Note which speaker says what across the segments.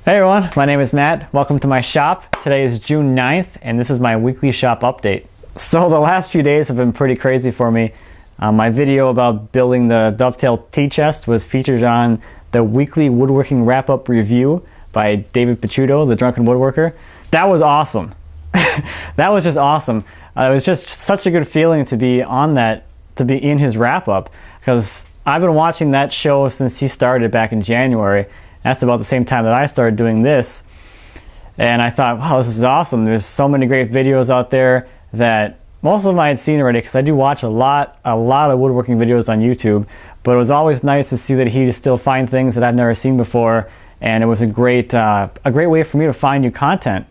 Speaker 1: Hey everyone, my name is Matt. Welcome to my shop. Today is June 9th and this is my weekly shop update. So the last few days have been pretty crazy for me. My video about building the dovetail T-chest was featured on the weekly woodworking wrap-up review by David Picciuto, the Drunken Woodworker. That was awesome. That was just awesome. It was just such a good feeling to be on that, to be in his wrap-up, because I've been watching that show since he started back in January. That's about the same time that I started doing this. And I thought, wow, this is awesome. There's so many great videos out there that most of them I had seen already, because I do watch a lot of woodworking videos on YouTube. But it was always nice to see that he just still find things that I've never seen before. And it was a great way for me to find new content.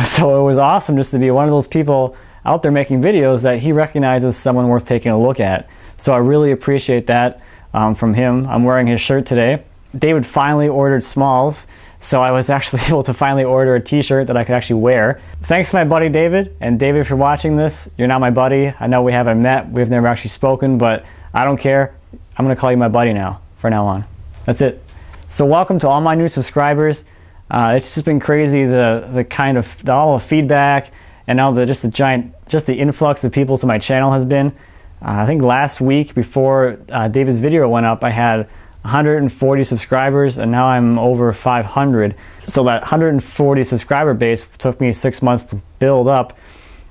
Speaker 1: So it was awesome just to be one of those people out there making videos that he recognizes someone worth taking a look at. So I really appreciate that from him. I'm wearing his shirt today. David finally ordered smalls, so I was actually able to finally order a t-shirt that I could actually wear. Thanks to my buddy David, and David, if you're watching this, you're not my buddy. I know we haven't met, we've never actually spoken, but I don't care. I'm going to call you my buddy now, from now on. That's it. So welcome to all my new subscribers. It's just been crazy, all the feedback, and now just the influx of people to my channel has been. I think last week before David's video went up, I had 140 subscribers, and now I'm over 500. So that 140 subscriber base took me 6 months to build up,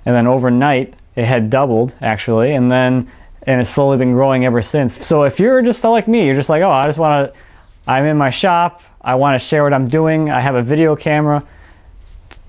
Speaker 1: and then overnight it had doubled actually, and it's slowly been growing ever since. So if you're just like me, you're just like, oh, I'm in my shop, I want to share what I'm doing, I have a video camera,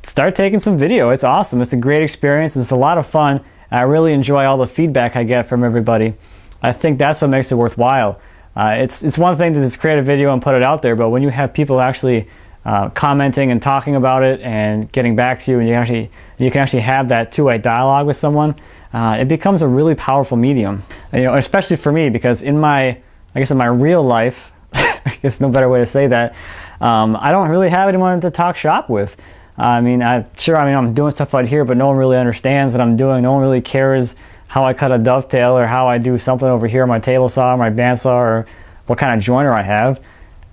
Speaker 1: start taking some video. It's awesome. It's a great experience. It's a lot of fun. I really enjoy all the feedback I get from everybody. I think that's what makes it worthwhile. It's one thing to just create a video and put it out there, but when you have people actually commenting and talking about it and getting back to you, and you can actually have that two-way dialogue with someone, it becomes a really powerful medium. You know, especially for me, because in my real life, I guess no better way to say that, I don't really have anyone to talk shop with. I'm doing stuff out here, but no one really understands what I'm doing. No one really cares how I cut a dovetail or how I do something over here on my table saw or my bandsaw or what kind of joiner I have.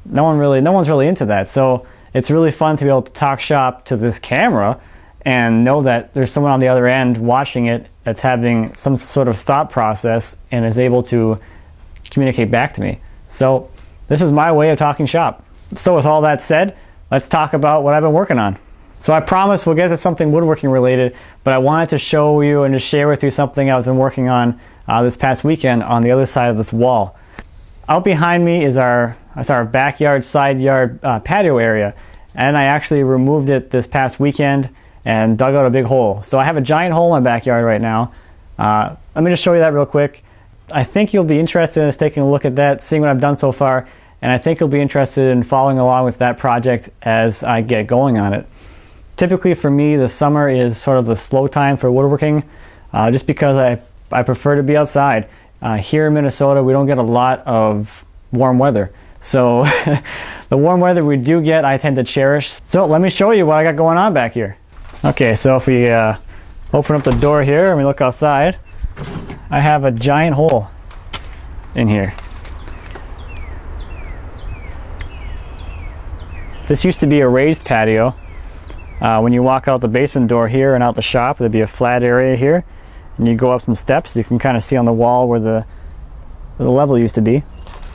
Speaker 1: No one's really into that. So it's really fun to be able to talk shop to this camera and know that there's someone on the other end watching it that's having some sort of thought process and is able to communicate back to me. So this is my way of talking shop. So with all that said, let's talk about what I've been working on. So I promise we'll get to something woodworking related, but I wanted to show you and to share with you something I've been working on this past weekend on the other side of this wall. Out behind me is our backyard, side yard patio area, and I actually removed it this past weekend and dug out a big hole. So I have a giant hole in my backyard right now. Let me just show you that real quick. I think you'll be interested in taking a look at that, seeing what I've done so far, and I think you'll be interested in following along with that project as I get going on it. Typically for me, the summer is sort of the slow time for woodworking, just because I prefer to be outside. Here in Minnesota, we don't get a lot of warm weather. So the warm weather we do get, I tend to cherish. So let me show you what I got going on back here. Okay, so if we open up the door here and we look outside, I have a giant hole in here. This used to be a raised patio. When you walk out the basement door here and out the shop, there'd be a flat area here, and you go up some steps. You can kind of see on the wall where the level used to be,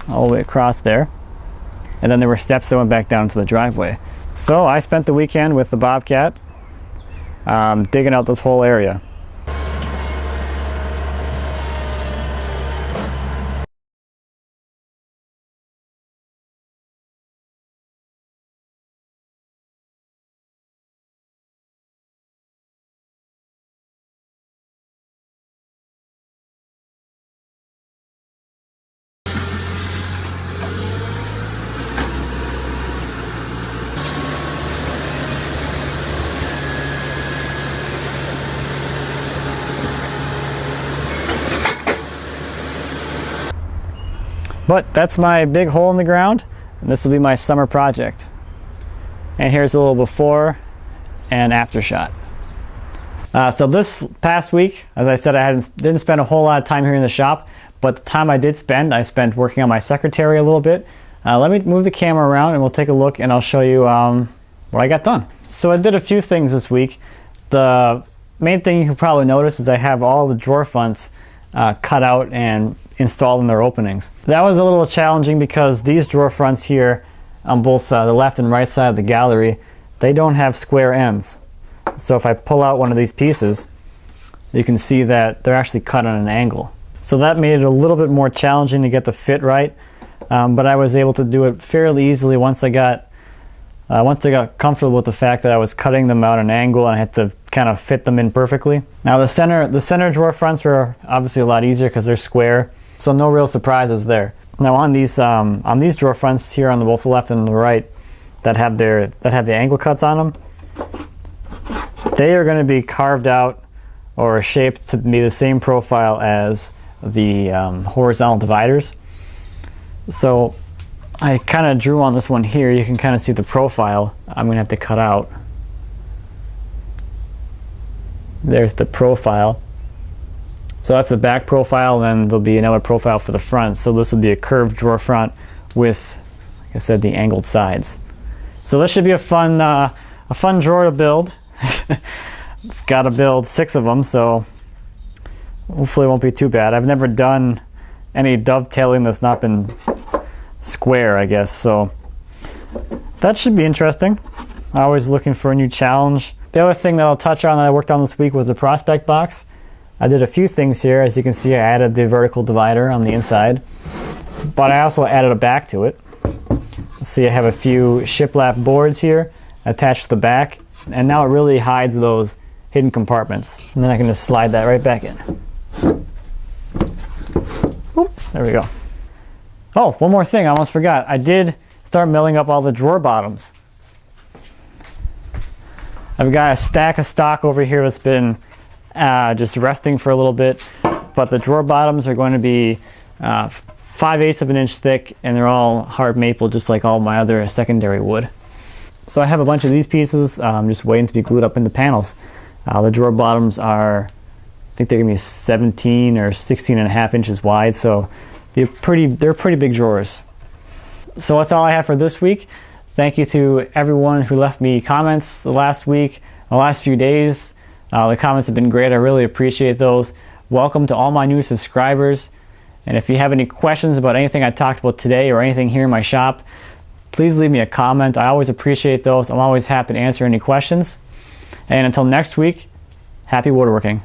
Speaker 1: all the way across there. And then there were steps that went back down to the driveway. So I spent the weekend with the Bobcat digging out this whole area. But that's my big hole in the ground, and this will be my summer project. And here's a little before and after shot. So this past week, as I said, didn't spend a whole lot of time here in the shop, but the time I did spend, I spent working on my secretary a little bit. let me move the camera around and we'll take a look and I'll show you what I got done. So I did a few things this week. The main thing you can probably notice is I have all the drawer fronts cut out and installed in their openings. That was a little challenging because these drawer fronts here on both the left and right side of the gallery, they don't have square ends. So if I pull out one of these pieces, you can see that they're actually cut on an angle. So that made it a little bit more challenging to get the fit right, but I was able to do it fairly easily once I got comfortable with the fact that I was cutting them out at an angle and I had to kind of fit them in perfectly. Now the center drawer fronts were obviously a lot easier because they're square, so no real surprises there. Now on these drawer fronts here on both the left and the right that have the angle cuts on them, they are going to be carved out or shaped to be the same profile as the horizontal dividers. So I kind of drew on this one here. You can kind of see the profile I'm going to have to cut out. There's the profile. So that's the back profile, and then there'll be another profile for the front. So this will be a curved drawer front with, like I said, the angled sides. So this should be a fun drawer to build. Got to build 6 of them, so hopefully it won't be too bad. I've never done any dovetailing that's not been square, I guess, so that should be interesting. Always looking for a new challenge. The other thing that I'll touch on that I worked on this week was the prospect box. I did a few things here. As you can see, I added the vertical divider on the inside, but I also added a back to it. See, I have a few shiplap boards here attached to the back, and now it really hides those hidden compartments. And then I can just slide that right back in. Oop, there we go. Oh, one more thing I almost forgot. I did start milling up all the drawer bottoms. I've got a stack of stock over here that's been just resting for a little bit, but the drawer bottoms are going to be 5/8 of an inch thick, and they're all hard maple just like all my other secondary wood. So I have a bunch of these pieces just waiting to be glued up into panels. The drawer bottoms are, I think they're going to be 17 or 16.5 inches wide, so they're pretty big drawers. So that's all I have for this week. Thank you to everyone who left me comments the last week, the last few days. The comments have been great. I really appreciate those. Welcome to all my new subscribers. And if you have any questions about anything I talked about today or anything here in my shop, please leave me a comment. I always appreciate those. I'm always happy to answer any questions. And until next week, happy woodworking.